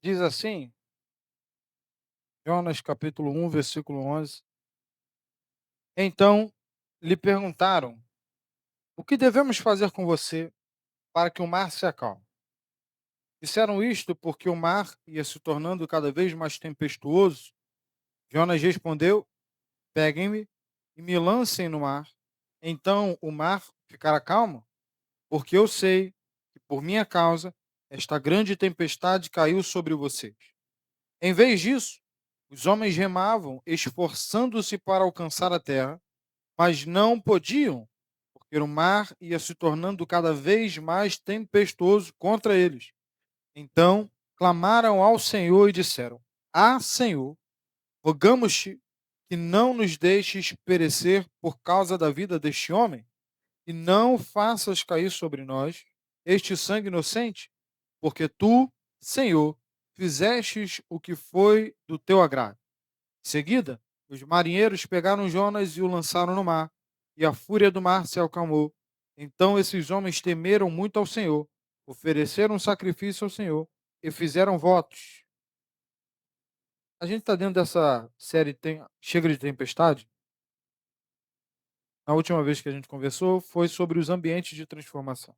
Diz assim, Jonas capítulo 1, versículo 11. Então lhe perguntaram: o que devemos fazer com você para que o mar se acalme? Disseram isto porque o mar ia se tornando cada vez mais tempestuoso. Jonas respondeu: peguem-me e me lancem no mar. Então o mar ficará calmo, porque eu sei que por minha causa esta grande tempestade caiu sobre vocês. Em vez disso, os homens remavam, esforçando-se para alcançar a terra, mas não podiam, porque o mar ia se tornando cada vez mais tempestuoso contra eles. Então clamaram ao Senhor e disseram: Ah, Senhor, rogamos-te que não nos deixes perecer por causa da vida deste homem, e não faças cair sobre nós este sangue inocente, porque tu, Senhor, fizestes o que foi do teu agrado. Em seguida, os marinheiros pegaram Jonas e o lançaram no mar, e a fúria do mar se acalmou. Então esses homens temeram muito ao Senhor, ofereceram um sacrifício ao Senhor e fizeram votos. A gente está dentro dessa série Chega de Tempestade. A última vez que a gente conversou foi sobre os ambientes de transformação.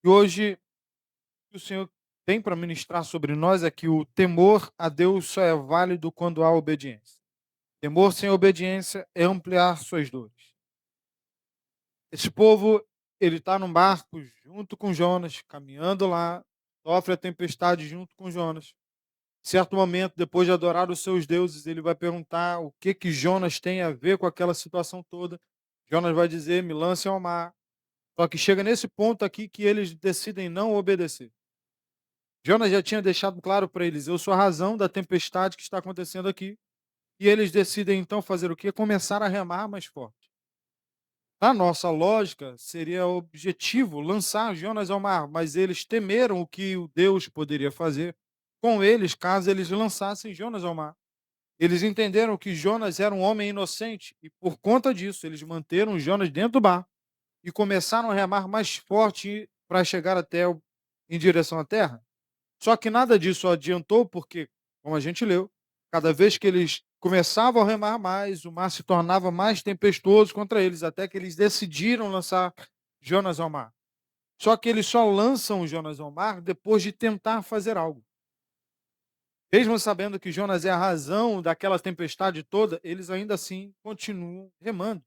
E hoje, o que o Senhor tem para ministrar sobre nós é que o temor a Deus só é válido quando há obediência. Temor sem obediência é ampliar suas dores. Esse povo, ele está num barco junto com Jonas, caminhando lá, sofre a tempestade junto com Jonas. Em certo momento, depois de adorar os seus deuses, ele vai perguntar o que que Jonas tem a ver com aquela situação toda. Jonas vai dizer: me lance ao mar. Só que chega nesse ponto aqui que eles decidem não obedecer. Jonas já tinha deixado claro para eles: eu sou a razão da tempestade que está acontecendo aqui. E eles decidem então fazer o quê? Começar a remar mais forte. Na nossa lógica, seria objetivo lançar Jonas ao mar, mas eles temeram o que o Deus poderia fazer com eles caso eles lançassem Jonas ao mar. Eles entenderam que Jonas era um homem inocente e, por conta disso, eles manteram Jonas dentro do barco e começaram a remar mais forte para chegar em direção à terra. Só que nada disso adiantou, porque, como a gente leu, cada vez que eles começavam a remar mais, o mar se tornava mais tempestuoso contra eles, até que eles decidiram lançar Jonas ao mar. Só que eles só lançam Jonas ao mar depois de tentar fazer algo. Mesmo sabendo que Jonas é a razão daquela tempestade toda, eles ainda assim continuam remando,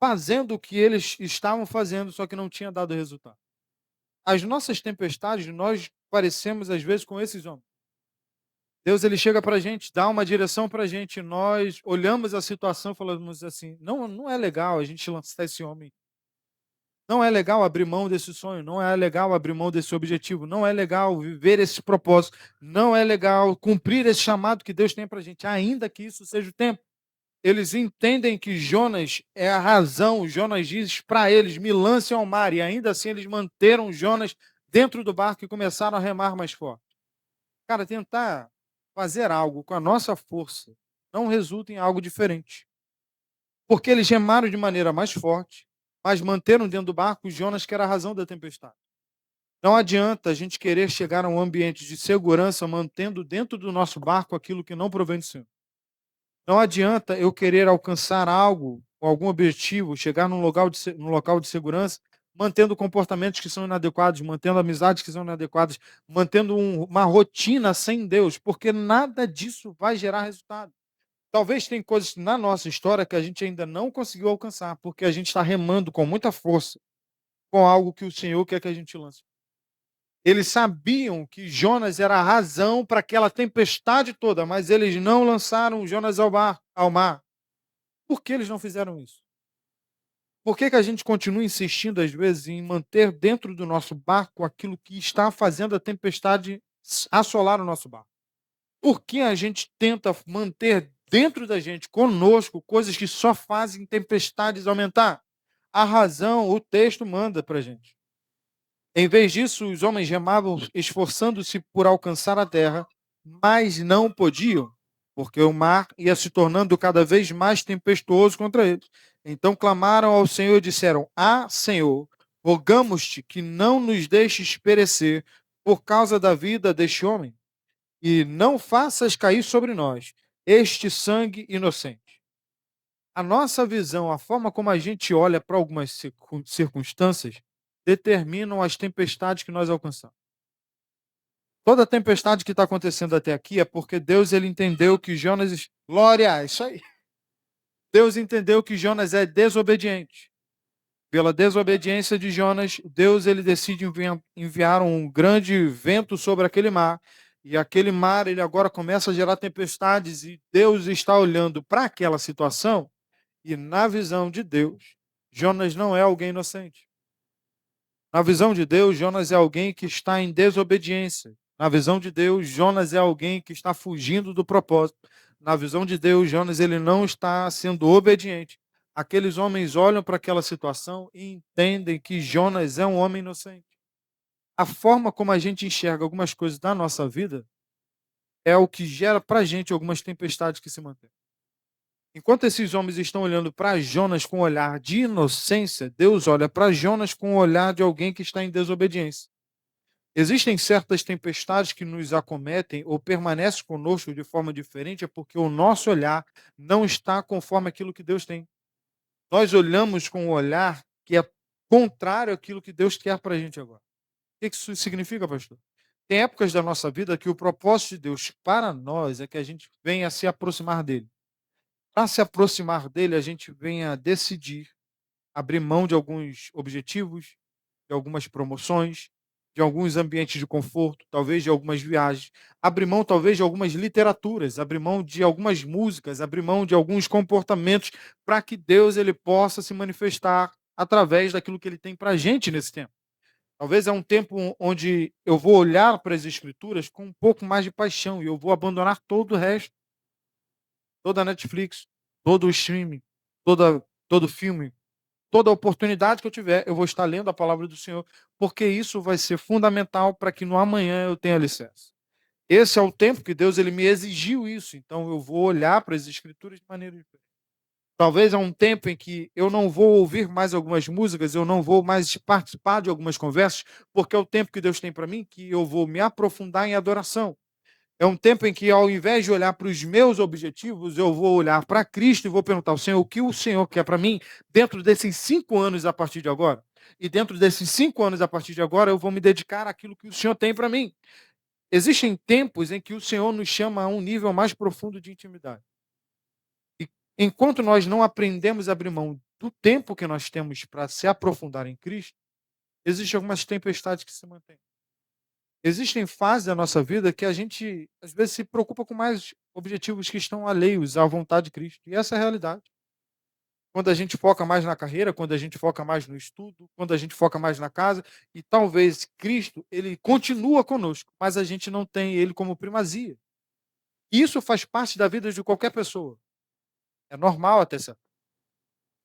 fazendo o que eles estavam fazendo, só que não tinha dado resultado. As nossas tempestades, nós parecemos às vezes com esses homens. Deus, ele chega para a gente, dá uma direção para a gente, nós olhamos a situação e falamos assim: não, não é legal a gente lançar esse homem, não é legal abrir mão desse sonho, não é legal abrir mão desse objetivo, não é legal viver esse propósito, não é legal cumprir esse chamado que Deus tem para a gente, ainda que isso seja o tempo. Eles entendem que Jonas é a razão, Jonas diz para eles: me lancem ao mar, e ainda assim eles manteram Jonas dentro do barco e começaram a remar mais forte. Cara, tentar fazer algo com a nossa força não resulta em algo diferente. Porque eles remaram de maneira mais forte, mas manteram dentro do barco Jonas, que era a razão da tempestade. Não adianta a gente querer chegar a um ambiente de segurança mantendo dentro do nosso barco aquilo que não provém do Senhor. Não adianta eu querer alcançar algo, ou algum objetivo, chegar num local de segurança, mantendo comportamentos que são inadequados, mantendo amizades que são inadequadas, mantendo uma rotina sem Deus, porque nada disso vai gerar resultado. Talvez tem coisas na nossa história que a gente ainda não conseguiu alcançar, porque a gente está remando com muita força com algo que o Senhor quer que a gente lance. Eles sabiam que Jonas era a razão para aquela tempestade toda, mas eles não lançaram Jonas ao mar. Por que eles não fizeram isso? Por que a gente continua insistindo, às vezes, em manter dentro do nosso barco aquilo que está fazendo a tempestade assolar o nosso barco? Por que a gente tenta manter dentro da gente, conosco, coisas que só fazem tempestades aumentar? A razão, o texto manda para a gente. Em vez disso, os homens remavam, esforçando-se por alcançar a terra, mas não podiam, porque o mar ia se tornando cada vez mais tempestuoso contra eles. Então clamaram ao Senhor e disseram: Ah, Senhor, rogamos-te que não nos deixes perecer por causa da vida deste homem, e não faças cair sobre nós este sangue inocente. A nossa visão, a forma como a gente olha para algumas circunstâncias, determinam as tempestades que nós alcançamos. Toda tempestade que está acontecendo até aqui é porque Deus ele entendeu que Jonas. Glória, isso aí. Deus entendeu que Jonas é desobediente. Pela desobediência de Jonas, Deus ele decide enviar um grande vento sobre aquele mar. E aquele mar ele agora começa a gerar tempestades. E Deus está olhando para aquela situação. E na visão de Deus, Jonas não é alguém inocente. Na visão de Deus, Jonas é alguém que está em desobediência. Na visão de Deus, Jonas é alguém que está fugindo do propósito. Na visão de Deus, Jonas ele não está sendo obediente. Aqueles homens olham para aquela situação e entendem que Jonas é um homem inocente. A forma como a gente enxerga algumas coisas da nossa vida é o que gera para a gente algumas tempestades que se mantêm. Enquanto esses homens estão olhando para Jonas com um olhar de inocência, Deus olha para Jonas com o olhar de alguém que está em desobediência. Existem certas tempestades que nos acometem ou permanecem conosco de forma diferente, é porque o nosso olhar não está conforme aquilo que Deus tem. Nós olhamos com um olhar que é contrário àquilo que Deus quer para a gente agora. O que isso significa, pastor? Tem épocas da nossa vida que o propósito de Deus para nós é que a gente venha se aproximar dele. Para se aproximar dele, a gente venha decidir abrir mão de alguns objetivos, de algumas promoções, de alguns ambientes de conforto, talvez de algumas viagens, abrir mão talvez de algumas literaturas, abrir mão de algumas músicas, abrir mão de alguns comportamentos para que Deus ele possa se manifestar através daquilo que ele tem para a gente nesse tempo. Talvez é um tempo onde eu vou olhar para as escrituras com um pouco mais de paixão e eu vou abandonar todo o resto, toda a Netflix, todo o streaming, todo filme, toda oportunidade que eu tiver, eu vou estar lendo a palavra do Senhor, porque isso vai ser fundamental para que no amanhã eu tenha alicerce. Esse é o tempo que Deus ele me exigiu isso, então eu vou olhar para as escrituras de maneira diferente. Talvez é um tempo em que eu não vou ouvir mais algumas músicas, eu não vou mais participar de algumas conversas, porque é o tempo que Deus tem para mim que eu vou me aprofundar em adoração. É um tempo em que, ao invés de olhar para os meus objetivos, eu vou olhar para Cristo e vou perguntar ao Senhor o que o Senhor quer para mim dentro desses 5 anos a partir de agora. E dentro desses 5 anos a partir de agora, eu vou me dedicar àquilo que o Senhor tem para mim. Existem tempos em que o Senhor nos chama a um nível mais profundo de intimidade. E enquanto nós não aprendemos a abrir mão do tempo que nós temos para se aprofundar em Cristo, existem algumas tempestades que se mantêm. Existem fases da nossa vida que a gente, às vezes, se preocupa com mais objetivos que estão alheios à vontade de Cristo. E essa é a realidade. Quando a gente foca mais na carreira, quando a gente foca mais no estudo, quando a gente foca mais na casa, e talvez Cristo, ele continua conosco, mas a gente não tem ele como primazia. Isso faz parte da vida de qualquer pessoa. É normal até certo.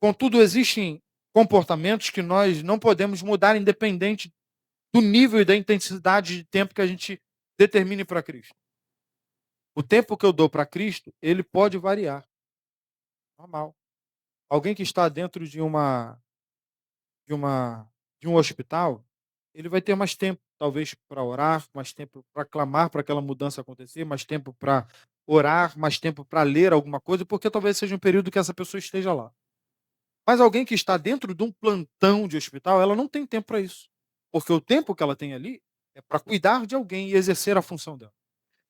Contudo, existem comportamentos que nós não podemos mudar independente do nível e da intensidade de tempo que a gente determine para Cristo. O tempo que eu dou para Cristo, ele pode variar. Normal. Alguém que está dentro de uma de um hospital, ele vai ter mais tempo, talvez, para orar, mais tempo para clamar para aquela mudança acontecer, mais tempo para orar, mais tempo para ler alguma coisa, porque talvez seja um período que essa pessoa esteja lá. Mas alguém que está dentro de um plantão de hospital, ela não tem tempo para isso. Porque o tempo que ela tem ali é para cuidar de alguém e exercer a função dela.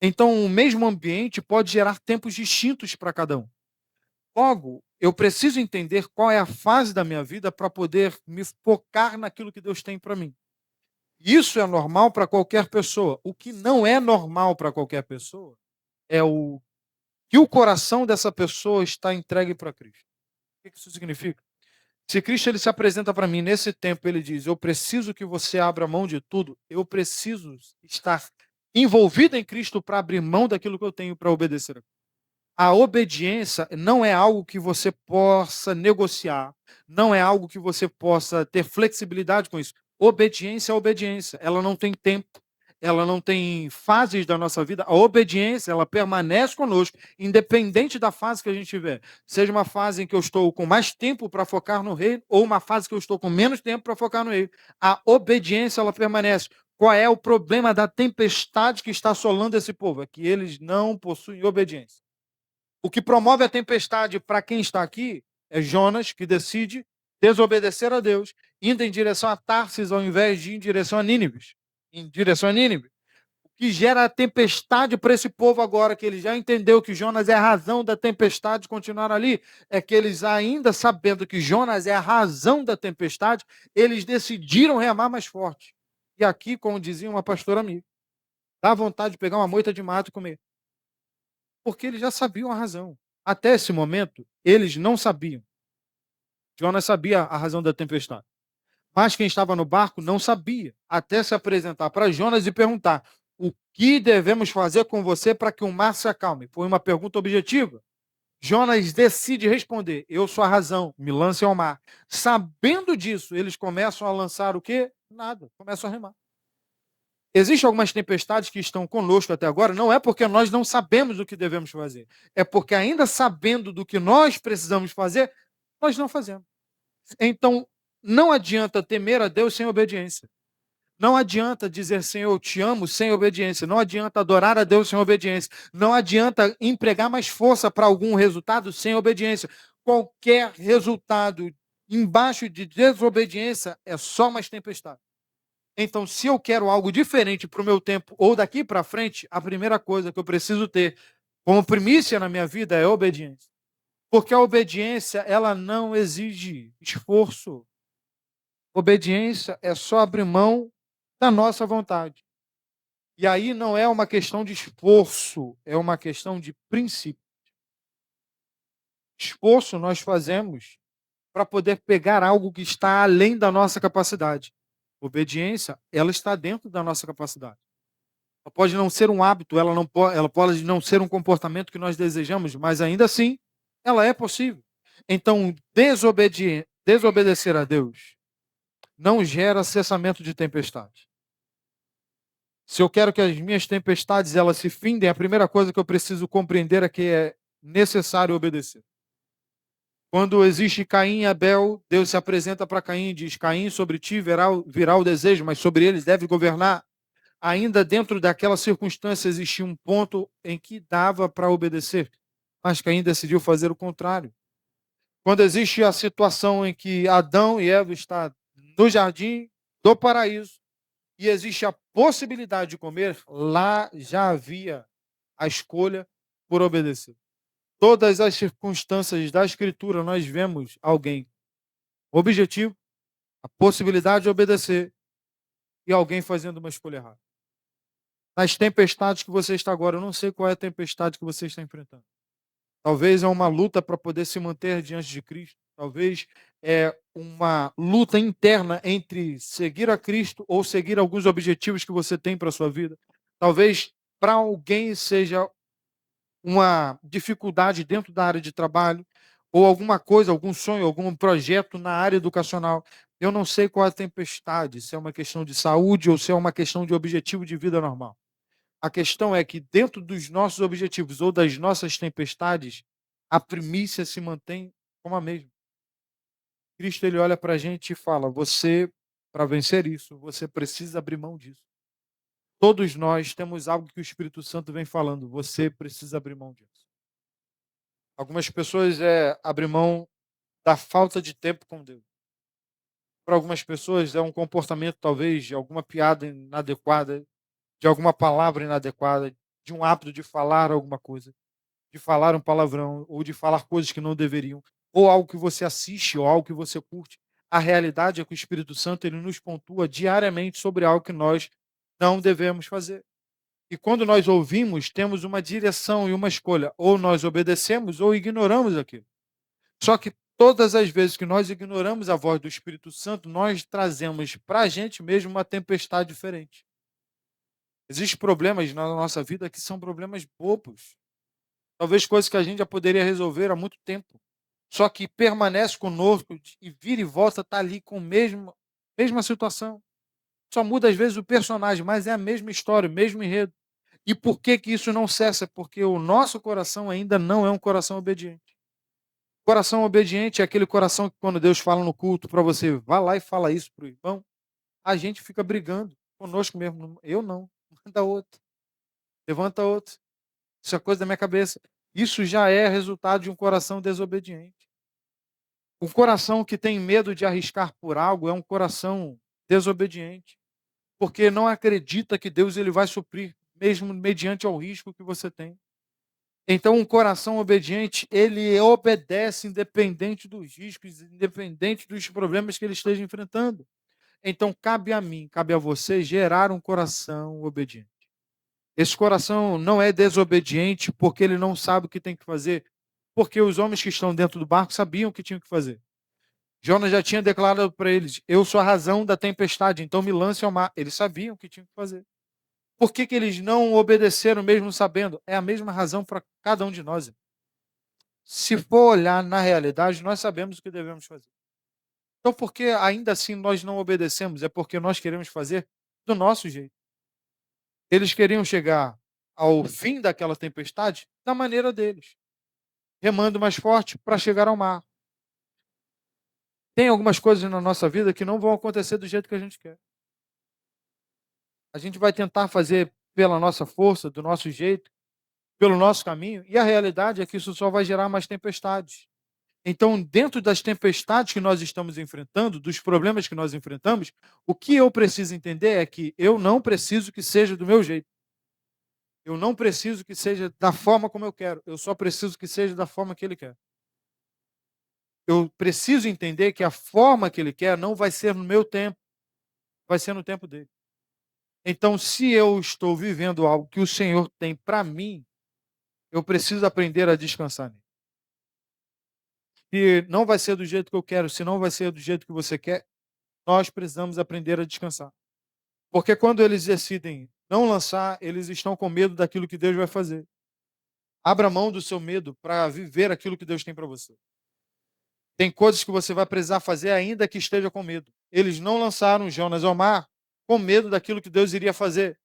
Então, o mesmo ambiente pode gerar tempos distintos para cada um. Logo, eu preciso entender qual é a fase da minha vida para poder me focar naquilo que Deus tem para mim. Isso é normal para qualquer pessoa. O que não é normal para qualquer pessoa é o que o coração dessa pessoa está entregue para Cristo. O que isso significa? Se Cristo ele se apresenta para mim nesse tempo, ele diz: eu preciso que você abra mão de tudo, eu preciso estar envolvido em Cristo para abrir mão daquilo que eu tenho para obedecer. A obediência não é algo que você possa negociar, não é algo que você possa ter flexibilidade com isso. Obediência é obediência, ela não tem tempo, ela não tem fases da nossa vida. A obediência, ela permanece conosco, independente da fase que a gente tiver. Seja uma fase em que eu estou com mais tempo para focar no reino, ou uma fase que eu estou com menos tempo para focar no reino. A obediência, ela permanece. Qual é o problema da tempestade que está assolando esse povo? É que eles não possuem obediência. O que promove a tempestade para quem está aqui é Jonas, que decide desobedecer a Deus, indo em direção a Tarsis ao invés de ir em direção a Nínive. Em direção a Nínive. O que gera a tempestade para esse povo agora, que ele já entendeu que Jonas é a razão da tempestade continuar ali, é que eles ainda sabendo que Jonas é a razão da tempestade, eles decidiram remar mais forte. E aqui, como dizia uma pastora amiga, dá vontade de pegar uma moita de mato e comer. Porque eles já sabiam a razão. Até esse momento, eles não sabiam. Jonas sabia a razão da tempestade. Mas quem estava no barco não sabia, até se apresentar para Jonas e perguntar: o que devemos fazer com você para que o mar se acalme? Foi uma pergunta objetiva. Jonas decide responder: eu sou a razão, me lance ao mar. Sabendo disso, eles começam a lançar o quê? Nada, começam a remar. Existem algumas tempestades que estão conosco até agora, não é porque nós não sabemos o que devemos fazer, é porque ainda sabendo do que nós precisamos fazer, nós não fazemos. Então, não adianta temer a Deus sem obediência. Não adianta dizer Senhor, eu te amo sem obediência. Não adianta adorar a Deus sem obediência. Não adianta empregar mais força para algum resultado sem obediência. Qualquer resultado embaixo de desobediência é só mais tempestade. Então, se eu quero algo diferente para o meu tempo ou daqui para frente, a primeira coisa que eu preciso ter como primícia na minha vida é obediência. Porque a obediência, ela não exige esforço. Obediência é só abrir mão da nossa vontade. E aí não é uma questão de esforço, é uma questão de princípio. Esforço nós fazemos para poder pegar algo que está além da nossa capacidade. Obediência, ela está dentro da nossa capacidade. Ela pode não ser um hábito, ela pode não ser um comportamento que nós desejamos, mas ainda assim, ela é possível. Então, desobedecer a Deus não gera cessamento de tempestade. Se eu quero que as minhas tempestades elas se findem, a primeira coisa que eu preciso compreender é que é necessário obedecer. Quando existe Caim e Abel, Deus se apresenta para Caim e diz: Caim, sobre ti virá o desejo, mas sobre eles deve governar. Ainda dentro daquela circunstância existia um ponto em que dava para obedecer, mas Caim decidiu fazer o contrário. Quando existe a situação em que Adão e Eva estão no jardim do paraíso e existe a possibilidade de comer, lá já havia a escolha por obedecer. Todas as circunstâncias da Escritura nós vemos alguém objetivo, a possibilidade de obedecer e alguém fazendo uma escolha errada. Nas tempestades que você está agora, eu não sei qual é a tempestade que você está enfrentando. Talvez é uma luta para poder se manter diante de Cristo. Talvez é uma luta interna entre seguir a Cristo ou seguir alguns objetivos que você tem para a sua vida. Talvez para alguém seja uma dificuldade dentro da área de trabalho, ou alguma coisa, algum sonho, algum projeto na área educacional. Eu não sei qual é a tempestade, se é uma questão de saúde ou se é uma questão de objetivo de vida normal. A questão é que dentro dos nossos objetivos ou das nossas tempestades, a primícia se mantém como a mesma. Cristo ele olha para a gente e fala: você, para vencer isso, você precisa abrir mão disso. Todos nós temos algo que o Espírito Santo vem falando, você precisa abrir mão disso. Algumas pessoas abrir mão da falta de tempo com Deus. Para algumas pessoas é um comportamento talvez de alguma piada inadequada, de alguma palavra inadequada, de um hábito de falar alguma coisa, de falar um palavrão ou de falar coisas que não deveriam, ou algo que você assiste ou algo que você curte. A realidade é que o Espírito Santo ele nos pontua diariamente sobre algo que nós não devemos fazer. E quando nós ouvimos, temos uma direção e uma escolha. Ou nós obedecemos ou ignoramos aquilo. Só que todas as vezes que nós ignoramos a voz do Espírito Santo, nós trazemos para a gente mesmo uma tempestade diferente. Existem problemas na nossa vida que são problemas bobos. Talvez coisas que a gente já poderia resolver há muito tempo. Só que permanece conosco e vira e volta, está ali com a mesma situação. Só muda às vezes o personagem, mas é a mesma história, o mesmo enredo. E por que que isso não cessa? Porque o nosso coração ainda não é um coração obediente. Coração obediente é aquele coração que quando Deus fala no culto para você, vá lá e fala isso para o irmão, a gente fica brigando. conosco mesmo. Eu não. Manda outro. Levanta outro. Isso é coisa da minha cabeça. Isso já é resultado de um coração desobediente. Um coração que tem medo de arriscar por algo é um coração desobediente, porque não acredita que Deus ele vai suprir, mesmo mediante ao risco que você tem. Então, um coração obediente, ele obedece independente dos riscos, independente dos problemas que ele esteja enfrentando. Então, cabe a mim, cabe a você gerar um coração obediente. Esse coração não é desobediente porque ele não sabe o que tem que fazer, porque os homens que estão dentro do barco sabiam o que tinham que fazer. Jonas já tinha declarado para eles: eu sou a razão da tempestade, então me lance ao mar. Eles sabiam o que tinham que fazer. Por que, que eles não obedeceram mesmo sabendo? É a mesma razão para cada um de nós. Se for olhar na realidade, nós sabemos o que devemos fazer. Então, por que ainda assim nós não obedecemos? É porque nós queremos fazer do nosso jeito. Eles queriam chegar ao fim daquela tempestade da maneira deles, remando mais forte para chegar ao mar. Tem algumas coisas na nossa vida que não vão acontecer do jeito que a gente quer. A gente vai tentar fazer pela nossa força, do nosso jeito, pelo nosso caminho, e a realidade é que isso só vai gerar mais tempestades. Então, dentro das tempestades que nós estamos enfrentando, dos problemas que nós enfrentamos, o que eu preciso entender é que eu não preciso que seja do meu jeito. Eu não preciso que seja da forma como eu quero. Eu só preciso que seja da forma que ele quer. Eu preciso entender que a forma que ele quer não vai ser no meu tempo, vai ser no tempo dele. Então, se eu estou vivendo algo que o Senhor tem para mim, eu preciso aprender a descansar nele. Se não vai ser do jeito que eu quero, se não vai ser do jeito que você quer, nós precisamos aprender a descansar. Porque quando eles decidem não lançar, eles estão com medo daquilo que Deus vai fazer. Abra mão do seu medo para viver aquilo que Deus tem para você. Tem coisas que você vai precisar fazer ainda que esteja com medo. Eles não lançaram Jonas ao mar com medo daquilo que Deus iria fazer.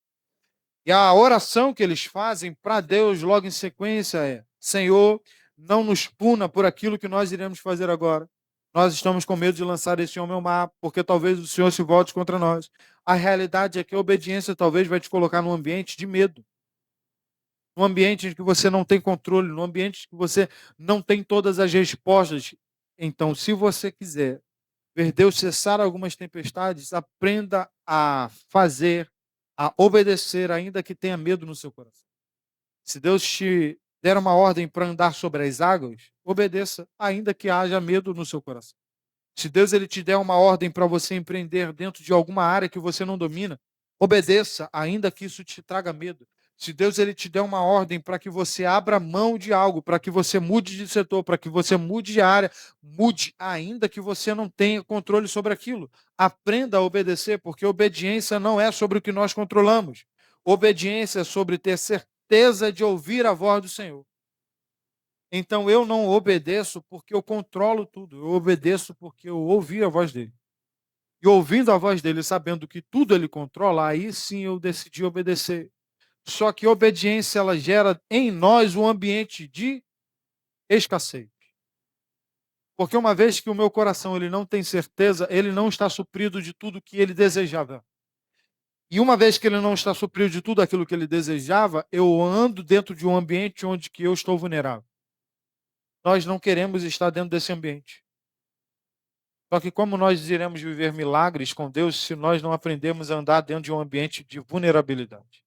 E a oração que eles fazem para Deus logo em sequência é: Senhor, não nos puna por aquilo que nós iremos fazer agora. Nós estamos com medo de lançar esse homem ao mar, porque talvez o Senhor se volte contra nós. A realidade é que a obediência talvez vai te colocar num ambiente de medo, num ambiente em que você não tem controle, num ambiente em que você não tem todas as respostas. Então, se você quiser ver Deus cessar algumas tempestades, aprenda a fazer, a obedecer, ainda que tenha medo no seu coração. Se Deus te der uma ordem para andar sobre as águas, obedeça, ainda que haja medo no seu coração. Se Deus ele te der uma ordem para você empreender dentro de alguma área que você não domina, obedeça, ainda que isso te traga medo. Se Deus ele te der uma ordem para que você abra mão de algo, para que você mude de setor, para que você mude de área, mude, ainda que você não tenha controle sobre aquilo. Aprenda a obedecer, porque obediência não é sobre o que nós controlamos. Obediência é sobre ter certeza de ouvir a voz do Senhor. Então eu não obedeço porque eu controlo tudo, eu obedeço porque eu ouvi a voz dele. E ouvindo a voz dele, sabendo que tudo ele controla, aí sim eu decidi obedecer. Só que obediência ela gera em nós um ambiente de escassez. Porque uma vez que o meu coração ele não tem certeza, ele não está suprido de tudo que ele desejava. E uma vez que ele não está suprido de tudo aquilo que ele desejava, eu ando dentro de um ambiente onde que eu estou vulnerável. Nós não queremos estar dentro desse ambiente. Só que como nós iremos viver milagres com Deus se nós não aprendemos a andar dentro de um ambiente de vulnerabilidade?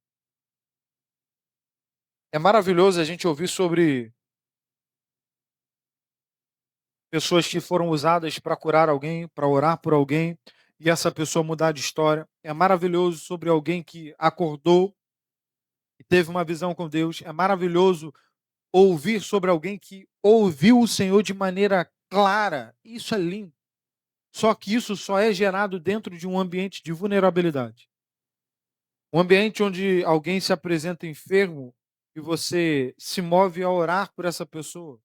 É maravilhoso a gente ouvir sobre pessoas que foram usadas para curar alguém, para orar por alguém, e essa pessoa mudar de história. É maravilhoso sobre alguém que acordou e teve uma visão com Deus. É maravilhoso ouvir sobre alguém que ouviu o Senhor de maneira clara. Isso é lindo. Só que isso só é gerado dentro de um ambiente de vulnerabilidade. Um ambiente onde alguém se apresenta enfermo e você se move a orar por essa pessoa.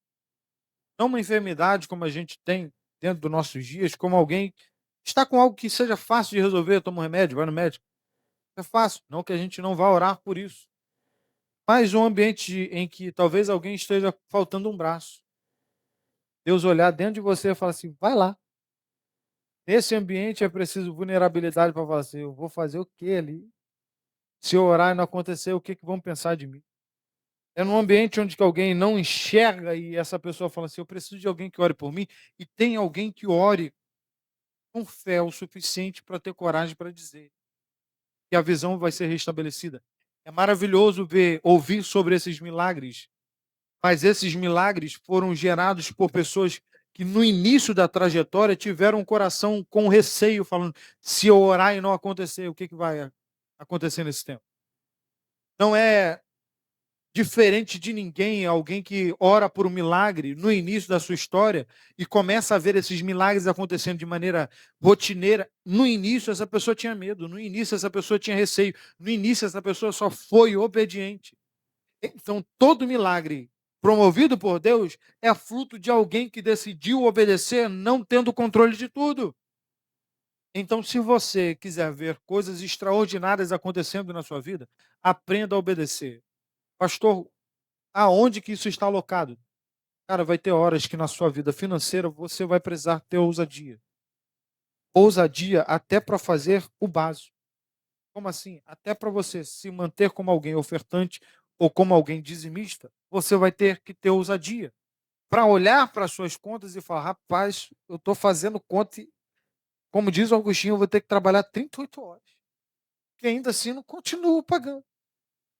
Não uma enfermidade como a gente tem dentro dos nossos dias, como alguém que está com algo que seja fácil de resolver, toma um remédio, vai no médico. É fácil, não que a gente não vá orar por isso. Mas um ambiente em que talvez alguém esteja faltando um braço. Deus olhar dentro de você e falar assim: vai lá. Nesse ambiente é preciso vulnerabilidade para falar assim: eu vou fazer o que ali? Se eu orar e não acontecer, o que que vão pensar de mim? É num ambiente onde que alguém não enxerga e essa pessoa fala assim: eu preciso de alguém que ore por mim, e tem alguém que ore com fé o suficiente para ter coragem para dizer que a visão vai ser restabelecida. É maravilhoso ver, ouvir sobre esses milagres, mas esses milagres foram gerados por pessoas que no início da trajetória tiveram um coração com receio, falando: se eu orar e não acontecer, o que que vai acontecer nesse tempo? Não é diferente de ninguém, alguém que ora por um milagre no início da sua história e começa a ver esses milagres acontecendo de maneira rotineira. No início, essa pessoa tinha medo, no início, essa pessoa tinha receio, no início, essa pessoa só foi obediente. Então, todo milagre promovido por Deus é fruto de alguém que decidiu obedecer, não tendo controle de tudo. Então, se você quiser ver coisas extraordinárias acontecendo na sua vida, aprenda a obedecer. Pastor, aonde que isso está alocado? Cara, vai ter horas que na sua vida financeira você vai precisar ter ousadia. Ousadia até para fazer o básico. Como assim? Até para você se manter como alguém ofertante ou como alguém dizimista, você vai ter que ter ousadia. Para olhar para as suas contas e falar: rapaz, eu estou fazendo conta e, como diz o Augustinho, eu vou ter que trabalhar 38 horas. Que ainda assim não continuo pagando.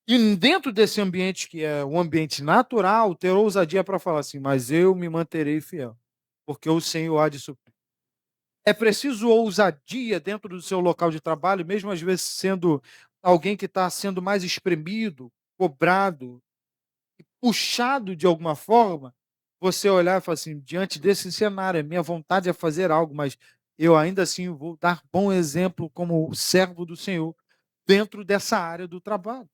E dentro desse ambiente que é um ambiente natural, ter ousadia para falar assim: mas eu me manterei fiel, porque o Senhor há de suprir. É preciso ousadia dentro do seu local de trabalho, mesmo às vezes sendo alguém que está sendo mais espremido, cobrado, puxado de alguma forma, você olhar e falar assim: diante desse cenário, a minha vontade é fazer algo, mas eu ainda assim vou dar bom exemplo como servo do Senhor dentro dessa área do trabalho.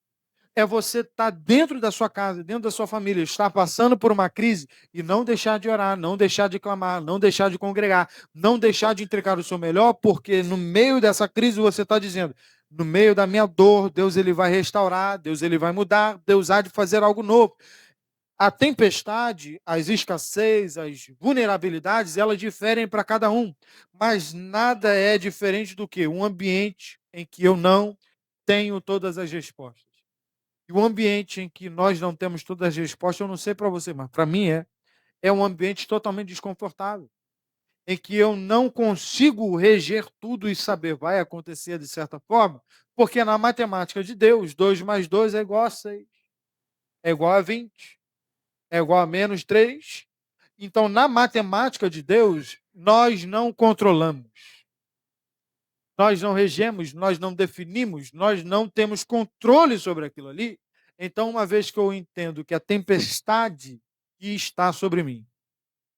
É você estar dentro da sua casa, dentro da sua família, estar passando por uma crise e não deixar de orar, não deixar de clamar, não deixar de congregar, não deixar de entregar o seu melhor, porque no meio dessa crise você está dizendo: no meio da minha dor, Deus ele vai restaurar, Deus ele vai mudar, Deus há de fazer algo novo. A tempestade, as escassez, as vulnerabilidades, elas diferem para cada um, mas nada é diferente do que um ambiente em que eu não tenho todas as respostas. E o ambiente em que nós não temos todas as respostas, eu não sei para você, mas para mim é um ambiente totalmente desconfortável, em que eu não consigo reger tudo e saber vai acontecer de certa forma, porque na matemática de Deus, 2 mais 2 é igual a 6, é igual a 20, é igual a menos 3. Então, na matemática de Deus, nós não controlamos, nós não regemos, nós não definimos, nós não temos controle sobre aquilo ali. Então, uma vez que eu entendo que a tempestade que está sobre mim,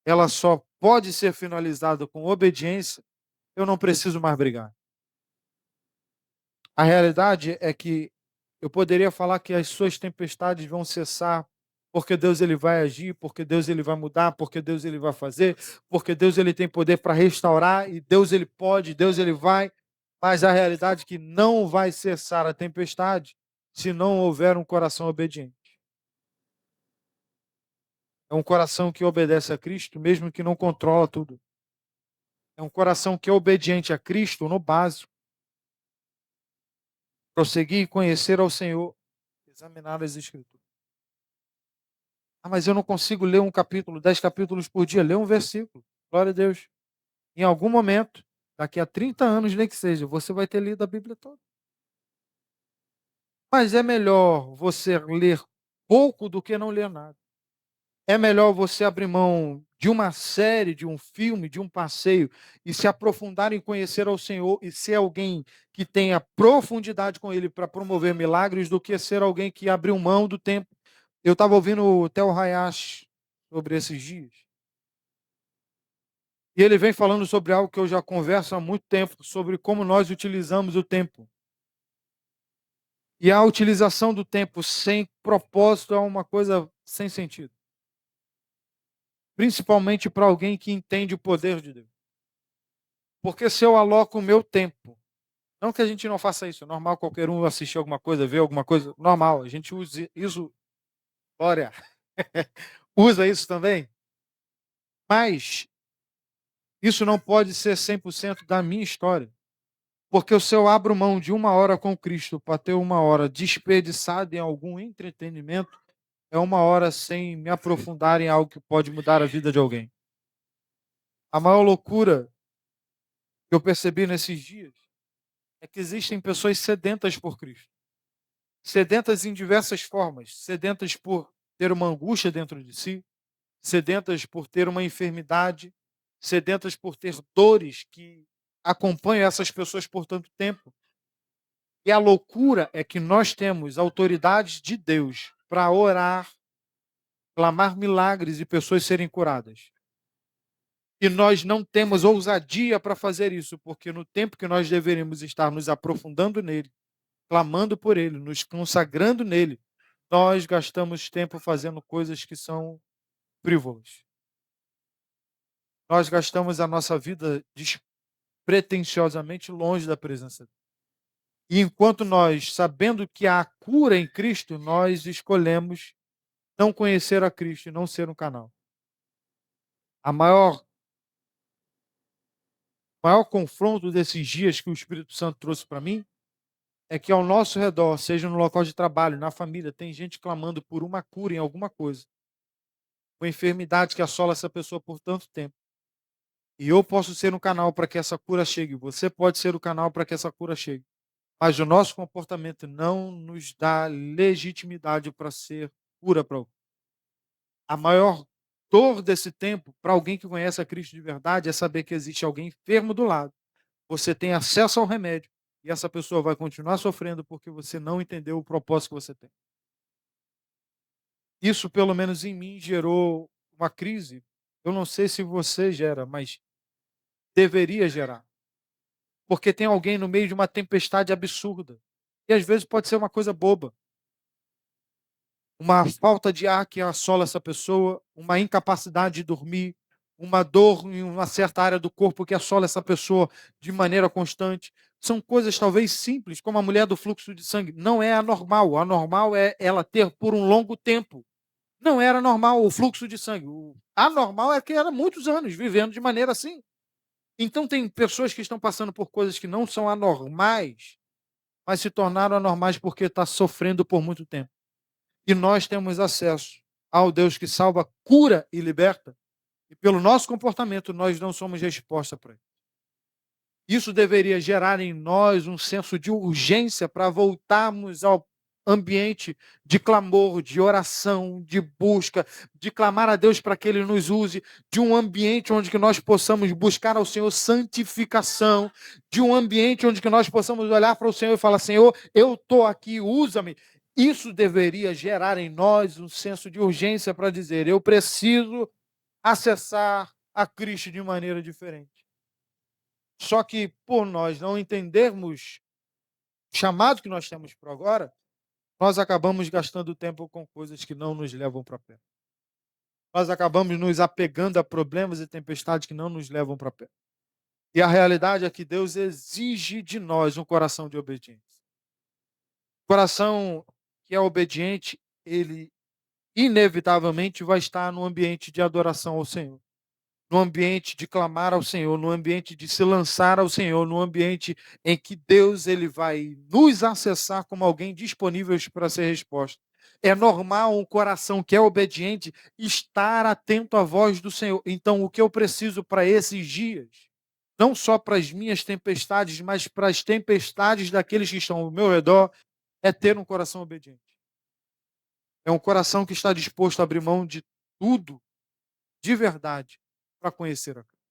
ela só pode ser finalizada com obediência, eu não preciso mais brigar. A realidade é que eu poderia falar que as suas tempestades vão cessar, porque Deus ele vai agir, porque Deus ele vai mudar, porque Deus ele vai fazer, porque Deus ele tem poder para restaurar e Deus ele pode, Deus ele vai, mas a realidade é que não vai cessar a tempestade se não houver um coração obediente. É um coração que obedece a Cristo, mesmo que não controla tudo. É um coração que é obediente a Cristo no básico, prosseguir e conhecer ao Senhor, examinar as Escrituras. Ah, mas eu não consigo ler um capítulo, 10 capítulos por dia. Lê um versículo. Glória a Deus. Em algum momento, daqui a 30 anos, nem que seja, você vai ter lido a Bíblia toda. Mas é melhor você ler pouco do que não ler nada. É melhor você abrir mão de uma série, de um filme, de um passeio e se aprofundar em conhecer ao Senhor e ser alguém que tenha profundidade com Ele para promover milagres do que ser alguém que abriu mão do tempo. Eu estava ouvindo o Theo Hayashi sobre esses dias. E ele vem falando sobre algo que eu já converso há muito tempo, sobre como nós utilizamos o tempo. E a utilização do tempo sem propósito é uma coisa sem sentido. Principalmente para alguém que entende o poder de Deus. Porque se eu aloco o meu tempo, não que a gente não faça isso, é normal qualquer um assistir alguma coisa, ver alguma coisa, normal, a gente usa isso, glória, usa isso também. Mas Isso não pode ser 100% da minha história. Porque se eu abro mão de 1 hora com Cristo para ter 1 hora desperdiçada em algum entretenimento, é 1 hora sem me aprofundar em algo que pode mudar a vida de alguém. A maior loucura que eu percebi nesses dias é que existem pessoas sedentas por Cristo. Sedentas em diversas formas. Sedentas por ter uma angústia dentro de si, sedentas por ter uma enfermidade, sedentas por ter dores que acompanham essas pessoas por tanto tempo. E a loucura é que nós temos autoridades de Deus para orar, clamar milagres e pessoas serem curadas. E nós não temos ousadia para fazer isso, porque no tempo que nós deveríamos estar nos aprofundando nele, clamando por ele, nos consagrando nele, nós gastamos tempo fazendo coisas que são frívolas. Nós gastamos a nossa vida despretensiosamente longe da presença dele. E enquanto nós, sabendo que há cura em Cristo, nós escolhemos não conhecer a Cristo e não ser um canal. A maior confronto desses dias que o Espírito Santo trouxe para mim é que ao nosso redor, seja no local de trabalho, na família, tem gente clamando por uma cura em alguma coisa, uma enfermidade que assola essa pessoa por tanto tempo. E eu posso ser um canal para que essa cura chegue, você pode ser o canal para que essa cura chegue. Mas o nosso comportamento não nos dá legitimidade para ser cura para alguém. A maior dor desse tempo, para alguém que conhece a Cristo de verdade, é saber que existe alguém enfermo do lado. Você tem acesso ao remédio e essa pessoa vai continuar sofrendo porque você não entendeu o propósito que você tem. Isso, pelo menos em mim, gerou uma crise. Eu não sei se você gera, mas deveria gerar. Porque tem alguém no meio de uma tempestade absurda. E às vezes pode ser uma coisa boba. Uma falta de ar que assola essa pessoa, uma incapacidade de dormir, uma dor em uma certa área do corpo que assola essa pessoa de maneira constante. São coisas talvez simples, como a mulher do fluxo de sangue. Não é anormal. Anormal é ela ter por um longo tempo. Não era normal o fluxo de sangue. O anormal é que era muitos anos vivendo de maneira assim. Então tem pessoas que estão passando por coisas que não são anormais, mas se tornaram anormais porque está sofrendo por muito tempo. E nós temos acesso ao Deus que salva, cura e liberta, e pelo nosso comportamento nós não somos resposta para ele. Isso deveria gerar em nós um senso de urgência para voltarmos ao ambiente de clamor, de oração, de busca, de clamar a Deus para que Ele nos use, de um ambiente onde que nós possamos buscar ao Senhor santificação, de um ambiente onde que nós possamos olhar para o Senhor e falar: Senhor, eu estou aqui, usa-me. Isso deveria gerar em nós um senso de urgência para dizer: eu preciso acessar a Cristo de maneira diferente. Só que por nós não entendermos o chamado que nós temos por agora, nós acabamos gastando tempo com coisas que não nos levam para perto. Nós acabamos nos apegando a problemas e tempestades que não nos levam para perto. E a realidade é que Deus exige de nós um coração de obediência. O coração que é obediente, ele inevitavelmente vai estar no ambiente de adoração ao Senhor, no ambiente de clamar ao Senhor, no ambiente de se lançar ao Senhor, no ambiente em que Deus ele vai nos acessar como alguém disponível para ser resposta. É normal um coração que é obediente estar atento à voz do Senhor. Então, o que eu preciso para esses dias, não só para as minhas tempestades, mas para as tempestades daqueles que estão ao meu redor, é ter um coração obediente. É um coração que está disposto a abrir mão de tudo, de verdade, para conhecer a Cristo.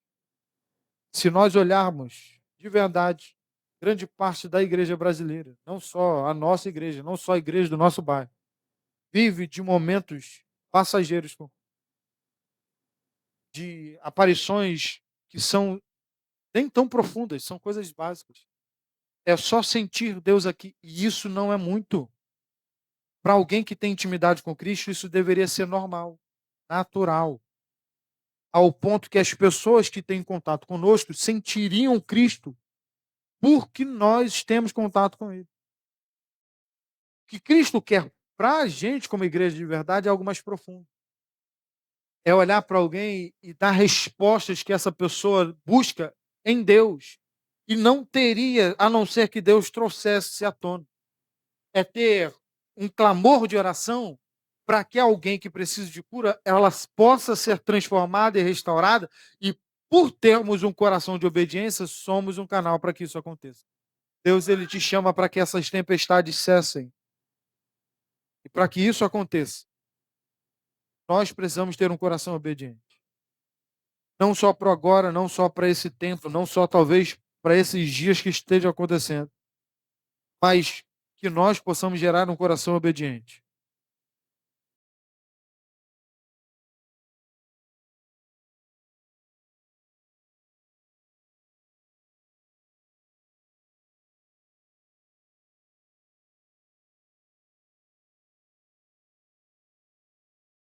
Se nós olharmos de verdade, grande parte da igreja brasileira, não só a nossa igreja, não só a igreja do nosso bairro, vive de momentos passageiros, de aparições que são nem tão profundas, são coisas básicas. É só sentir Deus aqui, e isso não é muito. Para alguém que tem intimidade com Cristo, isso deveria ser normal, natural, ao ponto que as pessoas que têm contato conosco sentiriam Cristo porque nós temos contato com Ele. O que Cristo quer para a gente, como igreja de verdade, é algo mais profundo. é olhar para alguém e dar respostas que essa pessoa busca em Deus. E não teria, a não ser que Deus trouxesse à tona. É ter um clamor de oração para que alguém que precisa de cura, ela possa ser transformada e restaurada, e por termos um coração de obediência, somos um canal para que isso aconteça. Deus, ele te chama para que essas tempestades cessem. E para que isso aconteça, nós precisamos ter um coração obediente. Não só para agora, não só para esse tempo, não só talvez para esses dias que estejam acontecendo, mas que nós possamos gerar um coração obediente.